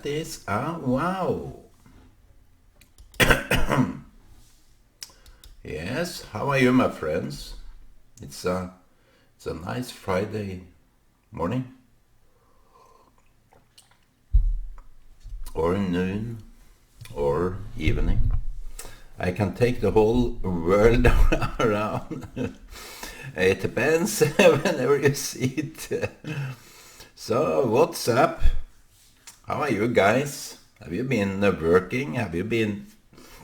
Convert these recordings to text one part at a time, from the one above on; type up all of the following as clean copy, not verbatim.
is a wow. Yes, how are you, my friends? It's a nice Friday morning or noon or evening. I can take the whole world around. It depends whenever you see it. So, what's up? How are you guys? Have you been working? Have you been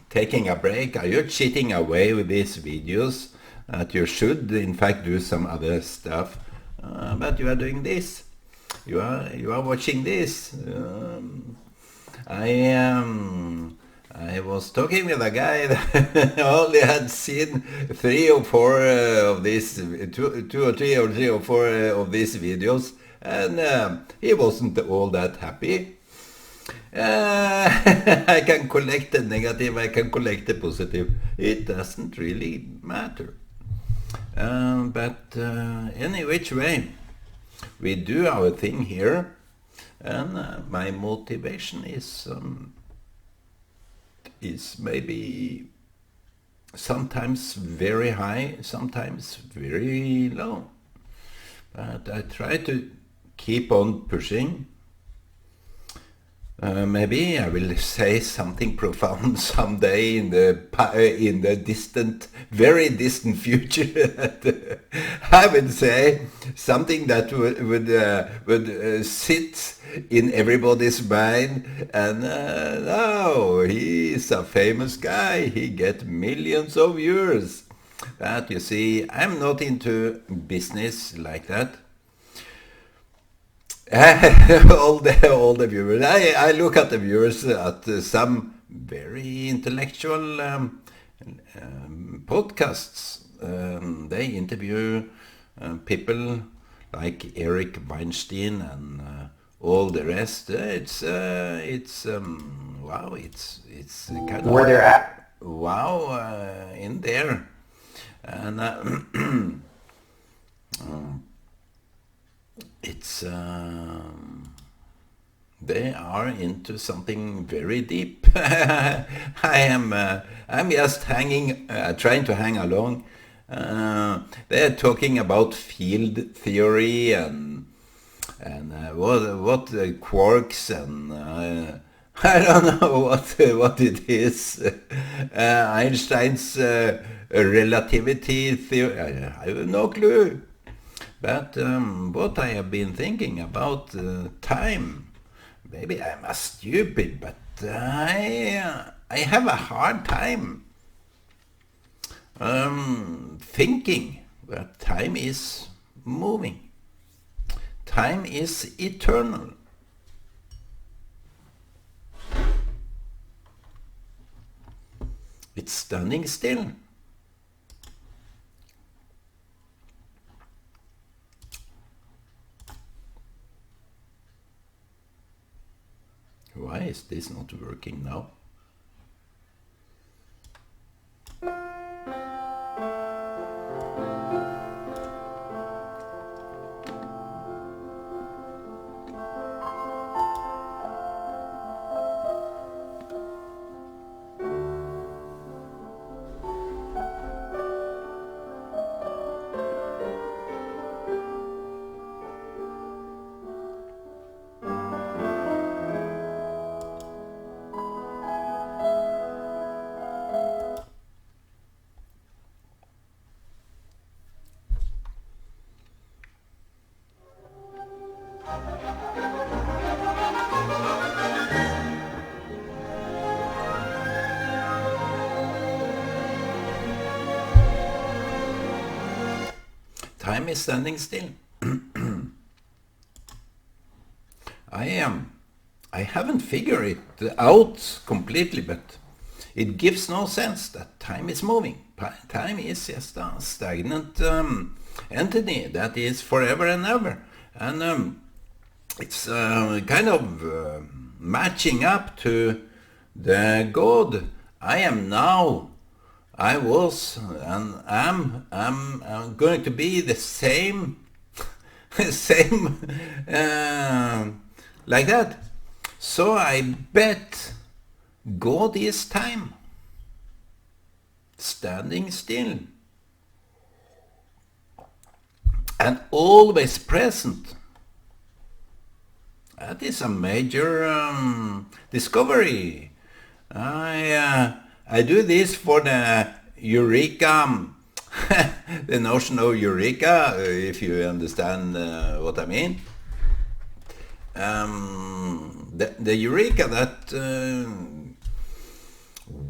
taking a break? Are you cheating away with these videos? That you should, in fact, do some other stuff, but you are doing this. You are watching this. I was talking with a guy that only had seen three or four of these, two or three or four of these videos, and he wasn't all that happy. I can collect the negative, I can collect the positive. It doesn't really matter. But any which way, we do our thing here, and my motivation is maybe sometimes very high, sometimes very low. But I try to keep on pushing. Maybe I will say something profound someday in the distant, very distant future. I would say something that would sit in everybody's mind. And no, he is a famous guy. He get millions of viewers. But you see, I'm not into business like that. all the viewers. I look at the viewers at some very intellectual podcasts. They interview people like Eric Weinstein and all the rest. It's wow. It's kind Where they're at. of wow in there, and it's they are into something very deep. I'm just trying to hang along. They're talking about field theory and what quarks and I don't know what it is. Einstein's relativity theory. I have no clue. But what I have been thinking about time, maybe I'm a stupid, but I have a hard time thinking that time is moving. Time is eternal. It's standing still. Why is this not working now? Time is standing still. I haven't figured it out completely, but it gives no sense that time is moving. Time is just a stagnant entity that is forever and ever. And it's kind of matching up to the God I am now. I was and I'm going to be the same, same like that. So I bet God is time, standing still, and always present. That is a major discovery. I do this for the Eureka, the notion of Eureka, if you understand what I mean. The Eureka that,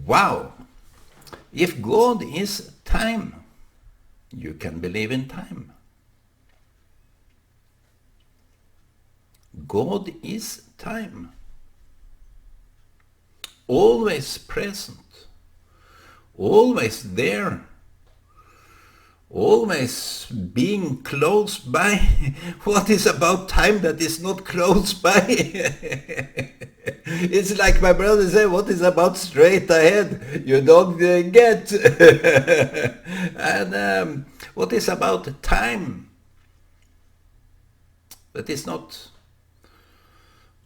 wow, if God is time, you can believe in time. God is time, always present, always there, always being close by. What is about time that is not close by? It's like my brother said, what is about straight ahead? You don't get. And what is about time that is not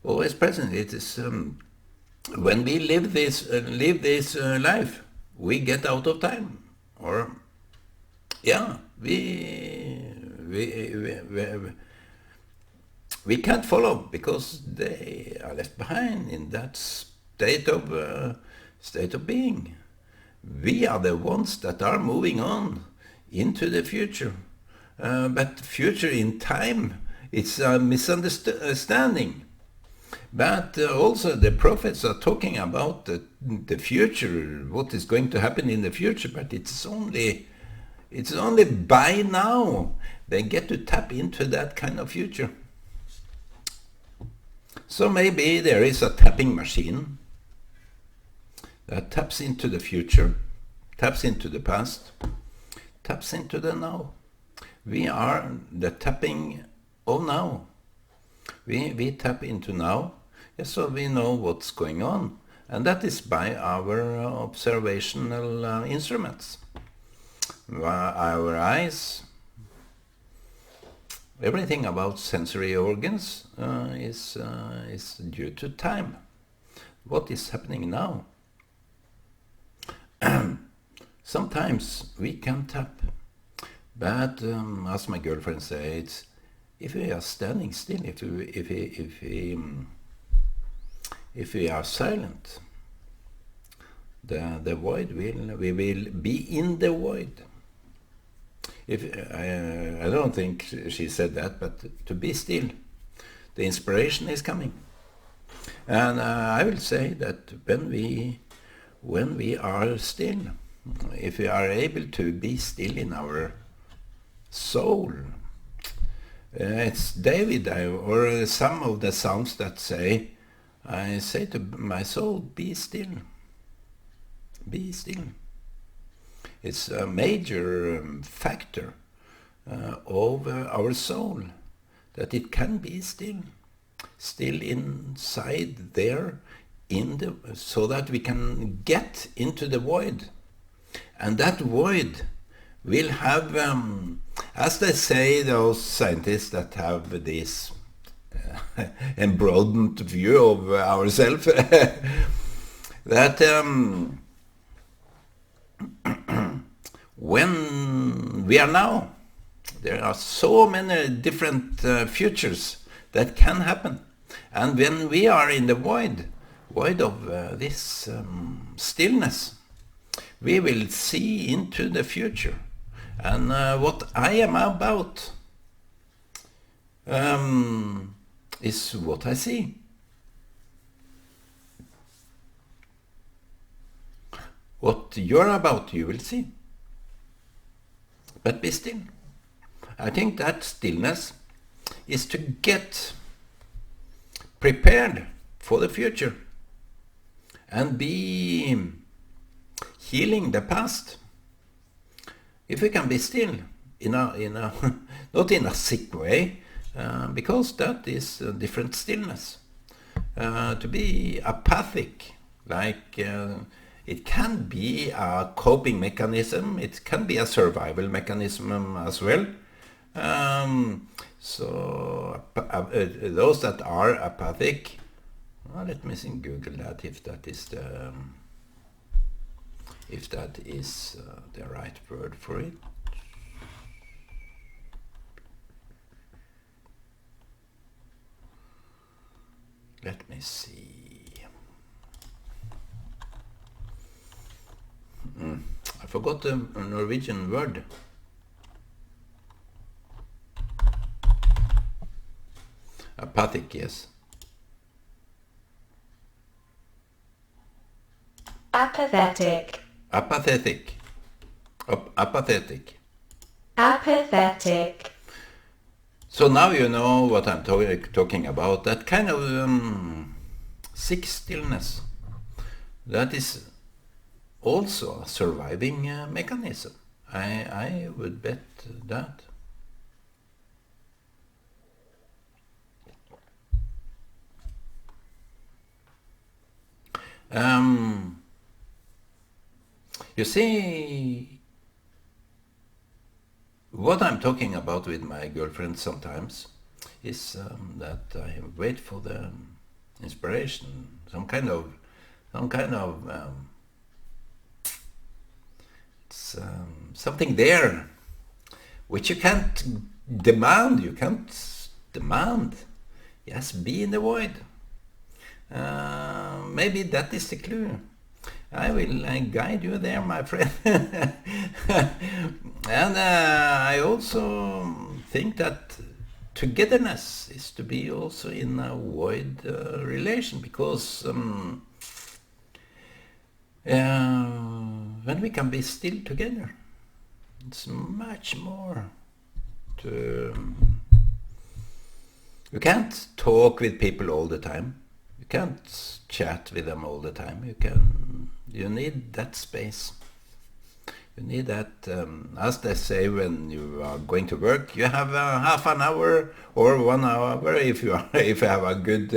always present? It is when we live this life, we get out of time, or yeah, we can't follow because they are left behind in that state of being. We are the ones that are moving on into the future, but future in time, it's a misunderstanding. But also the prophets are talking about the future, what is going to happen in the future, but it's only by now they get to tap into that kind of future. So maybe there is a tapping machine that taps into the future, taps into the past, taps into the now. We are the tapping of now. We tap into now, so we know what's going on. And that is by our observational instruments. Our eyes, everything about sensory organs is due to time. What is happening now? Sometimes we can tap, but as my girlfriend says, if we are standing still, if we are silent, the void we will be in the void. If I don't think she said that, but to be still, the inspiration is coming. And I will say that when we are still, if we are able to be still in our soul, it's David or some of the Psalms that say, I say to my soul, be still. Be still. It's a major factor of our soul, that it can be still inside there, so that we can get into the void. And that void will have, as they say, those scientists that have this embroadened view of ourselves, that when we are now, there are so many different futures that can happen. And when we are in the void of this stillness, we will see into the future. And what I am about is what I see. What you're about, you will see. But be still. I think that stillness is to get prepared for the future and be healing the past. If we can be still in a not in a sick way, because that is a different stillness. To be apathic, like it can be a coping mechanism, it can be a survival mechanism as well. So those that are apathic, Let me Google that if that is the right word for it. Let me see. I forgot the Norwegian word. Apathic, yes. Apathetic. Apathetic. Apathetic. Apathetic. So now you know what I'm talking about. That kind of sick stillness. That is also a surviving mechanism. I would bet that. You see, what I'm talking about with my girlfriend sometimes is that I wait for the inspiration, some kind of something there, which you can't demand. You can't demand. Yes, be in the void. Maybe that is the clue. I will guide you there, my friend. And I also think that togetherness is to be also in a void relation, because when we can be still together, it's much more to... You can't talk with people all the time. You can't chat with them all the time. You need that space. You need that, as they say, when you are going to work, you have half an hour or 1 hour if you have a good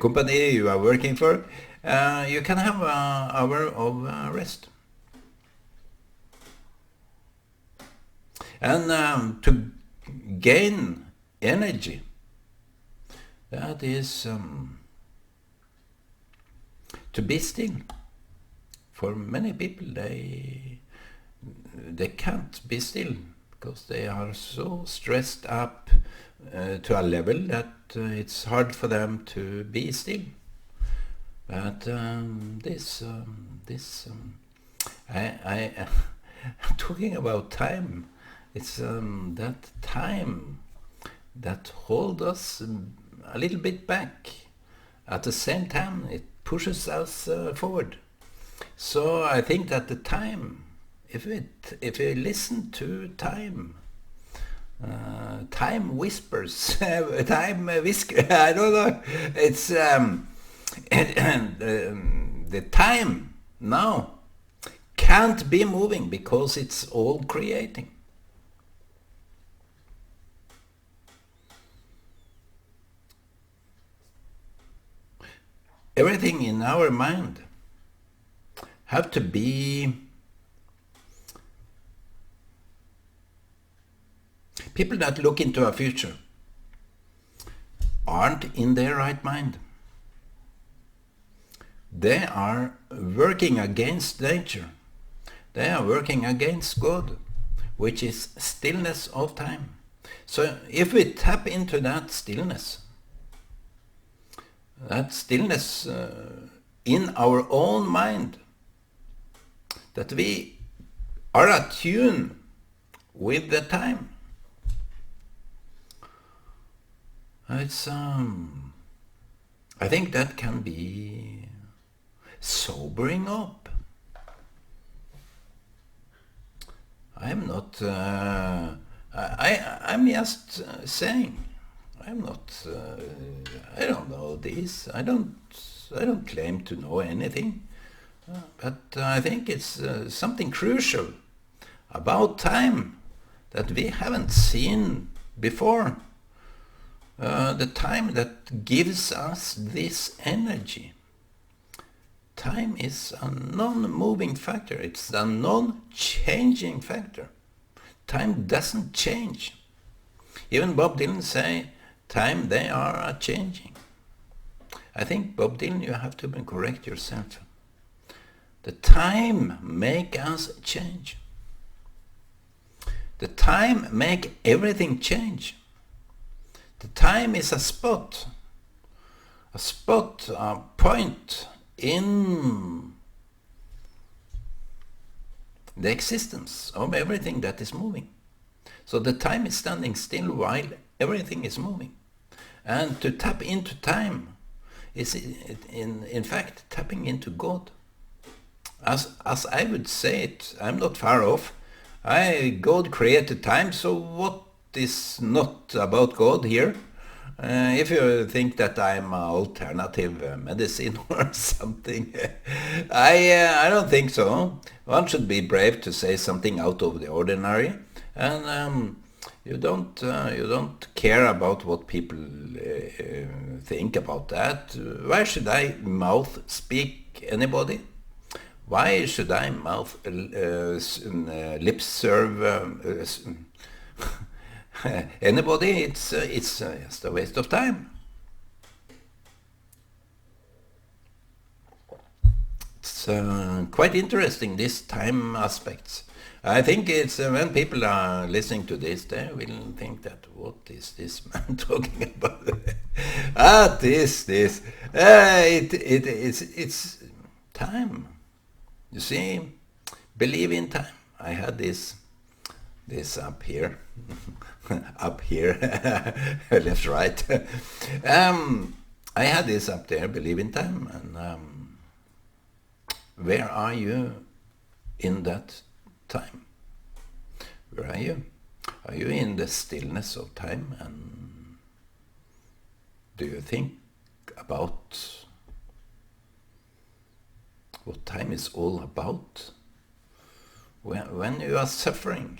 company you are working for. You can have an hour of rest. And to gain energy, that is to be still. For many people, they can't be still because they are so stressed up to a level that it's hard for them to be still. But I'm talking about time. It's that time that holds us a little bit back. At the same time, it pushes us forward. So I think that the time, if we listen to time, time whispers, time whisker. I don't know. It's the time now can't be moving because it's all creating. Everything in our mind have to be... People that look into a future aren't in their right mind. They are working against nature. They are working against God, which is stillness of time. So if we tap into that stillness in our own mind, that we are attuned with the time, it's I think that can be sobering up. I'm not I'm just saying, I'm not I don't know this. I don't claim to know anything, but I think it's something crucial about time that we haven't seen before. The time that gives us this energy. Time is a non-moving factor. It's a non-changing factor. Time doesn't change. Even Bob Dylan say, time they are changing. I think, Bob Dylan, you have to correct yourself. The time make us change. The time make everything change. The time is a spot, a point in the existence of everything that is moving. So the time is standing still while everything is moving. And to tap into time is in fact tapping into God. As I would say it, I'm not far off. God created time, so what is not about God here? If you think that I'm alternative medicine or something, I don't think so. One should be brave to say something out of the ordinary, and you don't care about what people think about that. Why should I mouth speak anybody? Why should I mouth lip serve anybody? It's just a waste of time. It's quite interesting, this time aspects. I think it's when people are listening to this, they will think that what is this man talking about? It's time. You see, believe in time. I had this up here, up here, left, right. I had this up there, believe in time, and where are you in that time? Where are you? Are you in the stillness of time, and do you think about what time is all about? When you are suffering,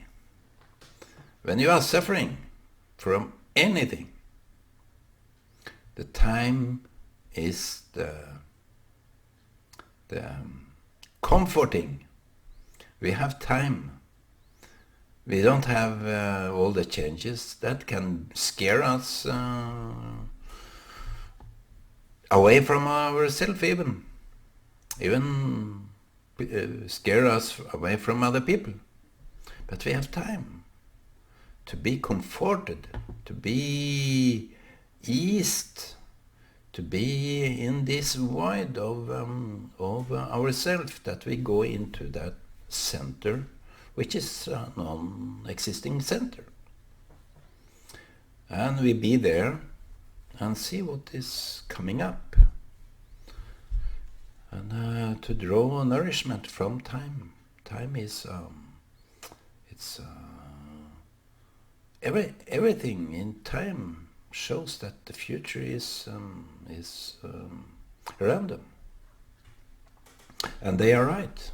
from anything, the time is the comforting. We have time. We don't have all the changes that can scare us away from ourselves, even scare us away from other people. But we have time to be comforted, to be eased, to be in this void of ourselves, that we go into that center, which is a non-existing center. And we be there and see what is coming up. And to draw nourishment from time. Time is, everything in time shows that the future is random. And they are right.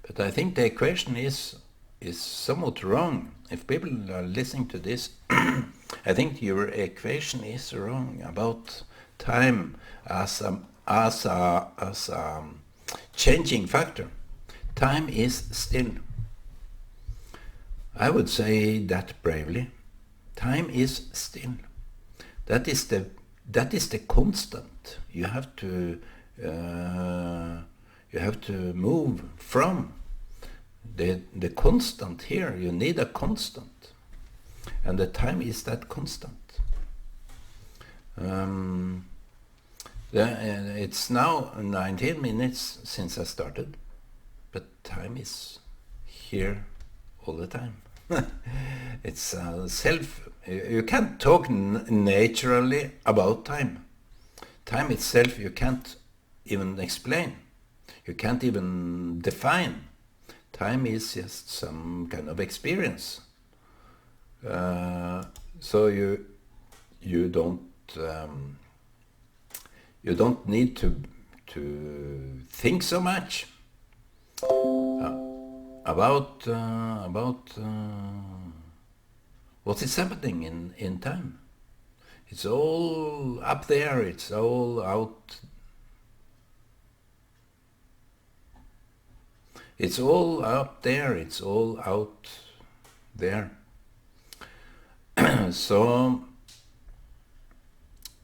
But I think the equation is somewhat wrong. If people are listening to this, I think your equation is wrong about time as a changing factor. Time is still. I would say that bravely. Time is still. That is the constant. You have to move from the constant here. You need a constant, and the time is that constant. It's now 19 minutes since I started, but time is here all the time. It's you can't talk naturally about time. Time itself you can't even explain. You can't even define. Time is just some kind of experience. So you don't need to think so much about what is happening in time. It's all up there. It's all out. It's all up there. It's all out there. So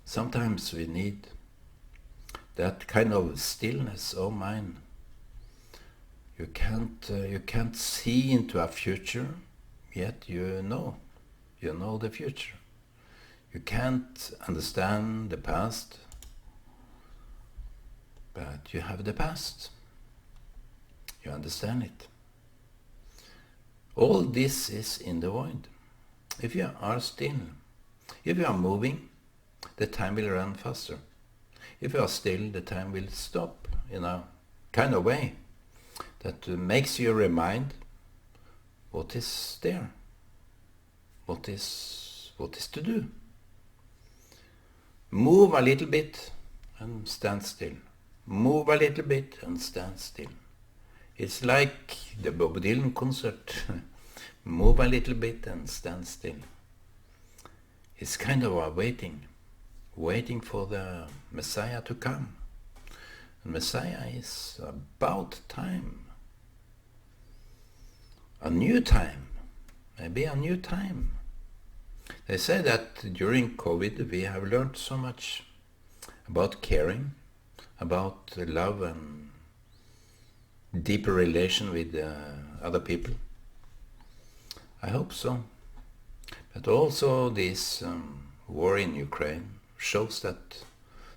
sometimes we need that kind of stillness of mind. You can't see into a future, yet you know the future. You can't understand the past, but you have the past. You understand it. All this is in the void. If you are still, if you are moving, the time will run faster. If you are still, the time will stop in a kind of way that makes you remind what is there, what is to do. Move a little bit and stand still. Move a little bit and stand still. It's like the Bob Dylan concert. Move a little bit and stand still. It's kind of a waiting for the Messiah to come. And Messiah is about time. A new time. Maybe a new time. They say that during COVID we have learned so much about caring, about love and deeper relation with other people. I hope so. But also this war in Ukraine shows that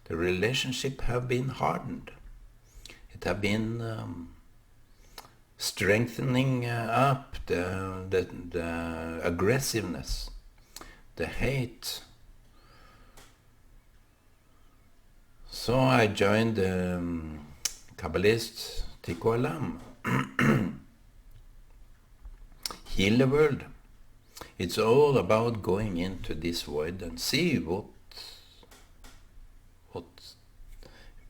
the relationship have been hardened. It have been strengthening up the aggressiveness, the hate. So I joined the Kabbalist Tikkun Olam. Heal the world. It's all about going into this void and see what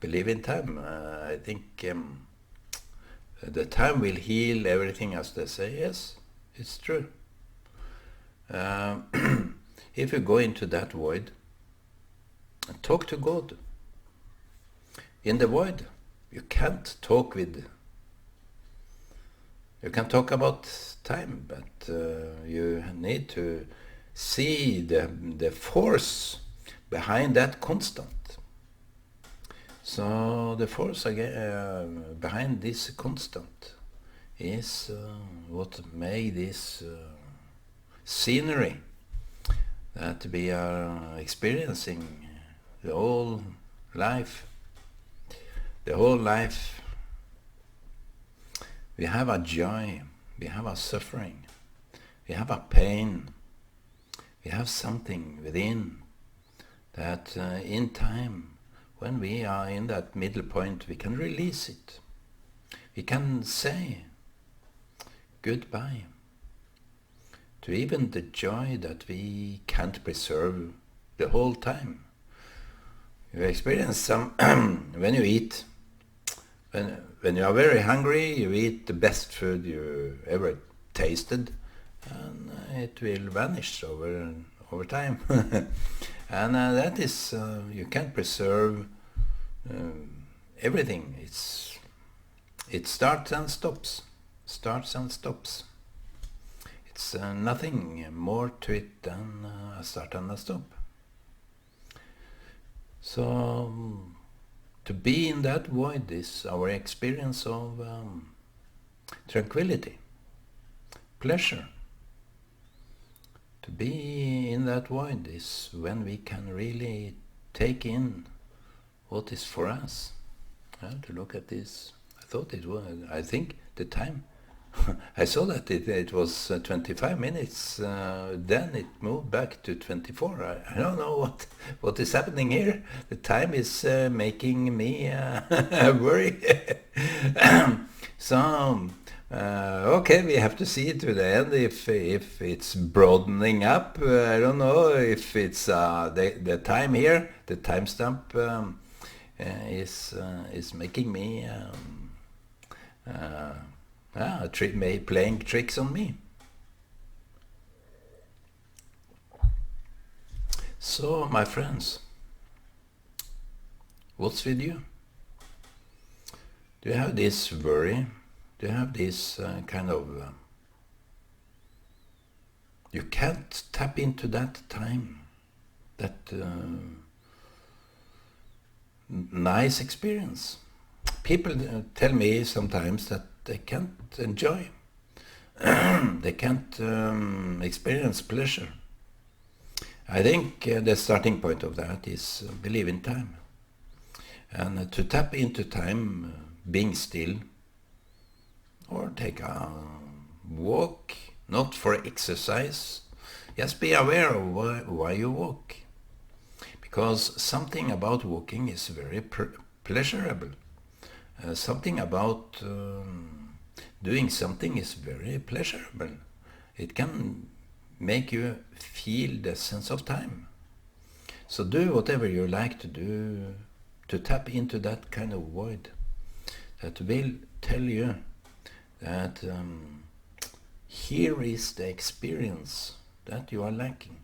believe in time. I think the time will heal everything, as they say. Yes, it's true. If you go into that void, talk to God. In the void, you can't talk with. You can talk about time, but you need to see the force behind that constant. So the force behind this constant is what made this scenery that we are experiencing the whole life. The whole life, we have a joy, we have a suffering, we have a pain, we have something within that in time, when we are in that middle point, we can release it. We can say goodbye to even the joy that we can't preserve the whole time. You experience some when you eat. When you are very hungry, you eat the best food you ever tasted, and it will vanish over time. And that is, you can't preserve everything. It starts and stops. It's nothing more to it than a start and a stop. So to be in that void is our experience of tranquility, pleasure. To be in that void is when we can really take in what is for us. To look at this, I think the time, I saw that it was 25 minutes, then it moved back to 24. I don't know what is happening here. The time is making me worry. So, okay, we have to see it to the end. If it's broadening up, I don't know if it's the time here, the timestamp is making me playing tricks on me. So, my friends, what's with you? Do you have this worry? Do you have this kind of... you can't tap into that time, that nice experience. People tell me sometimes that they can't enjoy, they can't experience pleasure. I think the starting point of that is believe in time. And to tap into time, being still, or take a walk, not for exercise, just be aware of why you walk. Because something about walking is very pleasurable. Something about doing something is very pleasurable. It can make you feel the sense of time. So do whatever you like to do to tap into that kind of void that will tell you that here is the experience that you are lacking.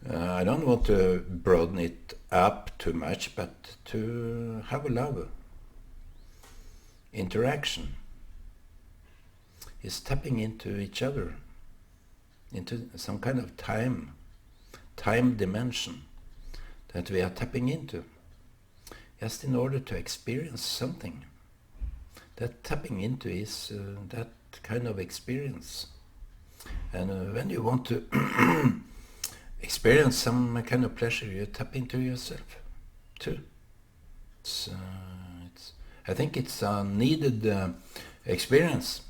I don't want to broaden it up too much, but to have a love. Interaction is tapping into each other, into some kind of time dimension that we are tapping into, just in order to experience something. That tapping into is that kind of experience. And when you want to experience some kind of pleasure, you tap into yourself too. I think it's a needed experience,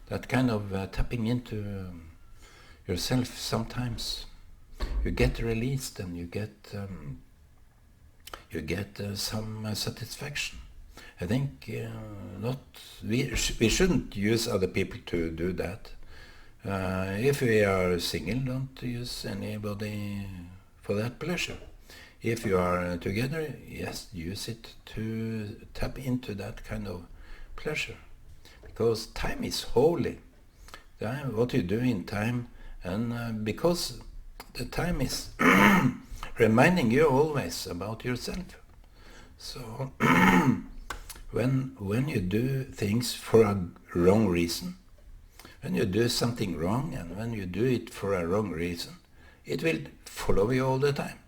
that kind of tapping into yourself. Sometimes you get released and you get some satisfaction. I think we shouldn't use other people to do that. If we are single, don't use anybody for that pleasure. If you are together, yes, use it to tap into that kind of pleasure. Because time is holy. What you do in time, and because the time is reminding you always about yourself. So when you do things for a wrong reason, when you do something wrong and when you do it for a wrong reason, it will follow you all the time.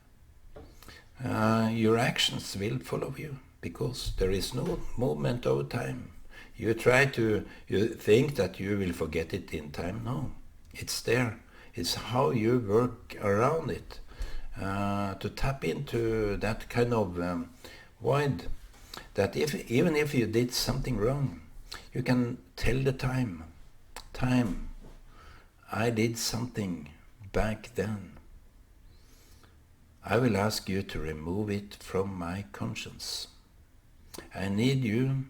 Your actions will follow you because there is no moment of time. You think that you will forget it in time. No, it's there. It's how you work around it to tap into that kind of void. That even if you did something wrong, you can tell the time, I did something back then. I will ask you to remove it from my conscience. I need you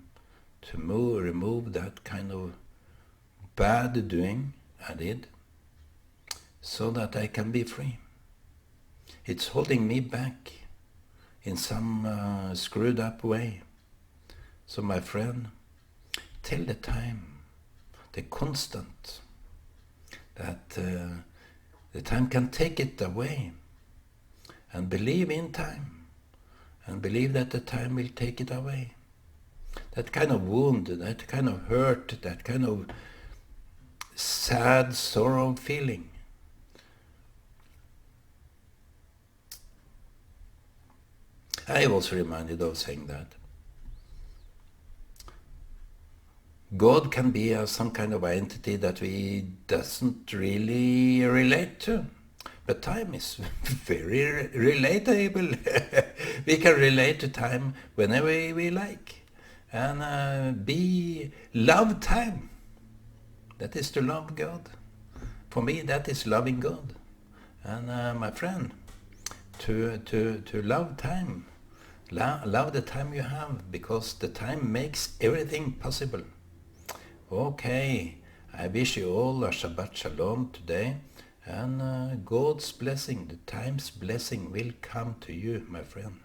to remove that kind of bad doing I did, so that I can be free. It's holding me back in some screwed up way. So my friend, tell the time, the constant, that the time can take it away. And believe in time, and believe that the time will take it away. That kind of wound, that kind of hurt, that kind of sad sorrow feeling. I was reminded of saying that God can be some kind of entity that we doesn't really relate to. But time is very relatable. We can relate to time whenever we like. And love time. That is to love God. For me, that is loving God. And my friend, to love time. Love the time you have, because the time makes everything possible. Okay, I wish you all a Shabbat Shalom today. And God's blessing, the time's blessing will come to you, my friend.